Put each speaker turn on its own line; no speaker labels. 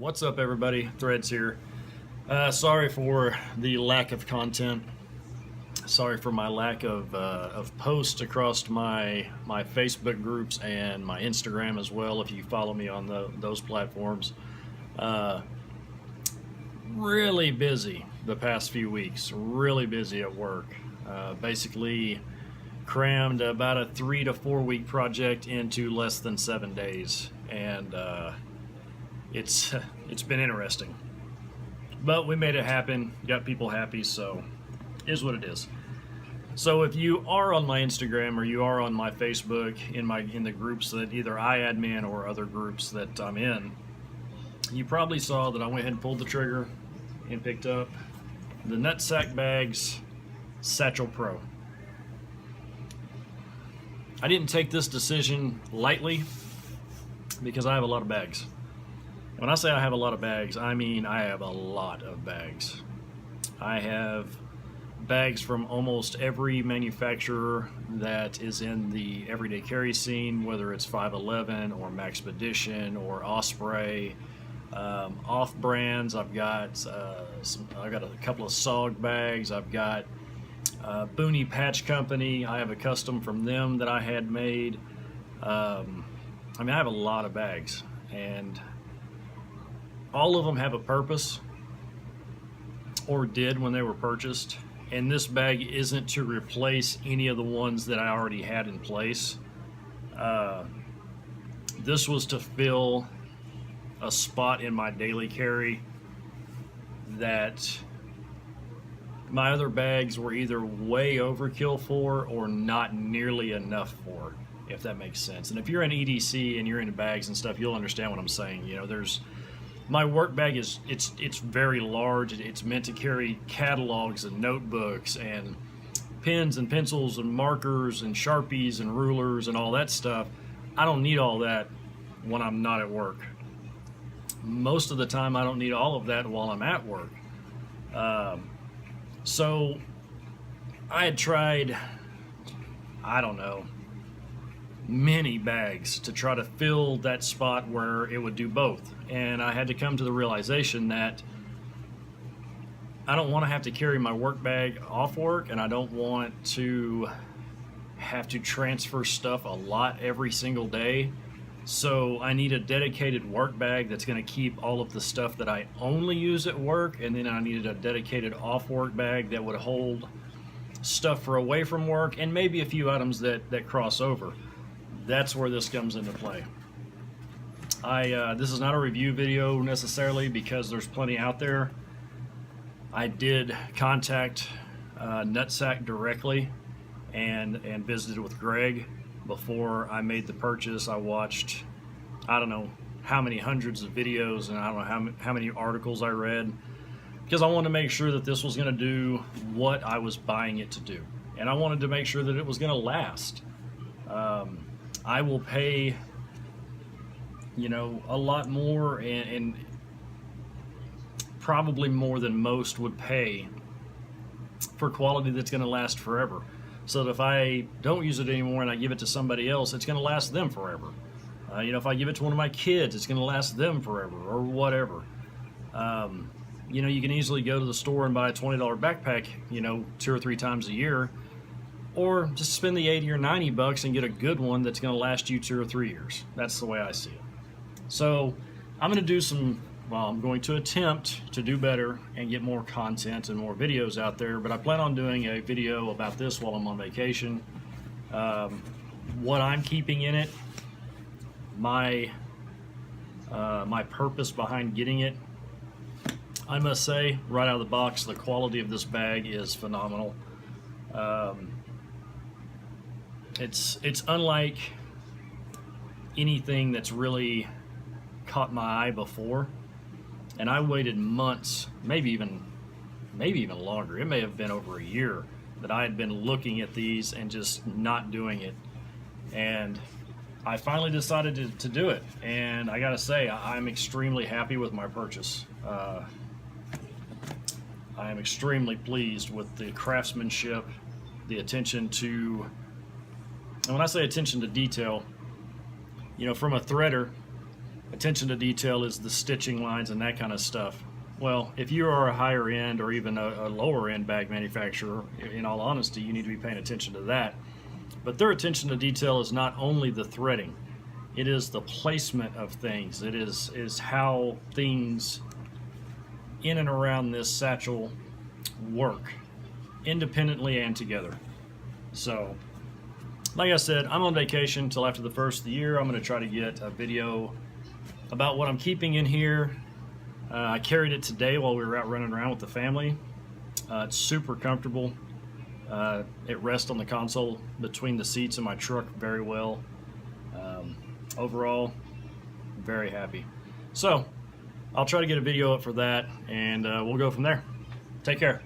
What's up, everybody? Threads here. Sorry for the lack of content. Sorry for my lack of posts across my Facebook groups and my Instagram as well, if you follow me on those platforms. Really busy the past few weeks. Really busy at work. Basically crammed about a 3 to 4 week project into less than 7 days, and it's been interesting, but we made it happen, got people happy, so it is what it is. So if you are on my Instagram or you are on my Facebook, in the groups that either I admin or other groups that I'm in, you probably saw that I went ahead and pulled the trigger and picked up the NutSac Bags Satchel Pro. I didn't take this decision lightly because I have a lot of bags. When I say I have a lot of bags, I mean I have a lot of bags. I have bags from almost every manufacturer that is in the everyday carry scene, whether it's 511 or Maxpedition or Osprey. Off brands, I've got a couple of SOG bags. I've got Booney Patch Company. I have a custom from them that I had made. I mean, I have a lot of bags, and all of them have a purpose, or did when they were purchased. And this bag isn't to replace any of the ones that I already had in place. This was to fill a spot in my daily carry that my other bags were either way overkill for or not nearly enough for, if that makes sense. And if you're in EDC and you're into bags and stuff, you'll understand what I'm saying. You know, my work bag is it's very large. It's meant to carry catalogs and notebooks and pens and pencils and markers and Sharpies and rulers and all that stuff. I don't need all that when I'm not at work. Most of the time I don't need all of that while I'm at work. So I had tried, I don't know, many bags to try to fill that spot where it would do both. And I had to come to the realization that I don't want to have to carry my work bag off work, and I don't want to have to transfer stuff a lot every single day. So I need a dedicated work bag that's going to keep all of the stuff that I only use at work, and then I needed a dedicated off work bag that would hold stuff for away from work and maybe a few items that cross over. That's where this comes into play. This is not a review video necessarily, because there's plenty out there. I did contact NutSac directly and visited with Greg before I made the purchase. I watched, I don't know how many hundreds of videos, and I don't know how many articles I read, because I wanted to make sure that this was going to do what I was buying it to do, and I wanted to make sure that it was going to last. I will pay, you know, a lot more, and probably more than most would pay for quality that's going to last forever. So that if I don't use it anymore and I give it to somebody else, it's going to last them forever. You know, if I give it to one of my kids, it's going to last them forever, or whatever. You know, you can easily go to the store and buy a $20 backpack, you know, 2 or 3 times a year, or just spend the 80 or 90 bucks and get a good one that's going to last you 2 or 3 years. That's the way I see it. So I'm going to do I'm going to attempt to do better and get more content and more videos out there, but I plan on doing a video about this while I'm on vacation. What I'm keeping in it, my purpose behind getting it. I must say, right out of the box, the quality of this bag is phenomenal. It's unlike anything that's really caught my eye before, and I waited months, maybe even longer. It may have been over a year that I had been looking at these and just not doing it, and I finally decided to do it. And I gotta say, I'm extremely happy with my purchase. I am extremely pleased with the craftsmanship, the attention to, and when I say attention to detail, you know, from a threader, attention to detail is the stitching lines and that kind of stuff. Well, if you are a higher end or even a lower end bag manufacturer, in all honesty, you need to be paying attention to that. But their attention to detail is not only the threading, it is the placement of things. It is how things in and around this satchel work independently and together. So, like I said, I'm on vacation until after the first of the year. I'm going to try to get a video about what I'm keeping in here. I carried it today while we were out running around with the family. It's super comfortable. It rests on the console between the seats in my truck very well. Overall, very happy. So, I'll try to get a video up for that, and we'll go from there. Take care.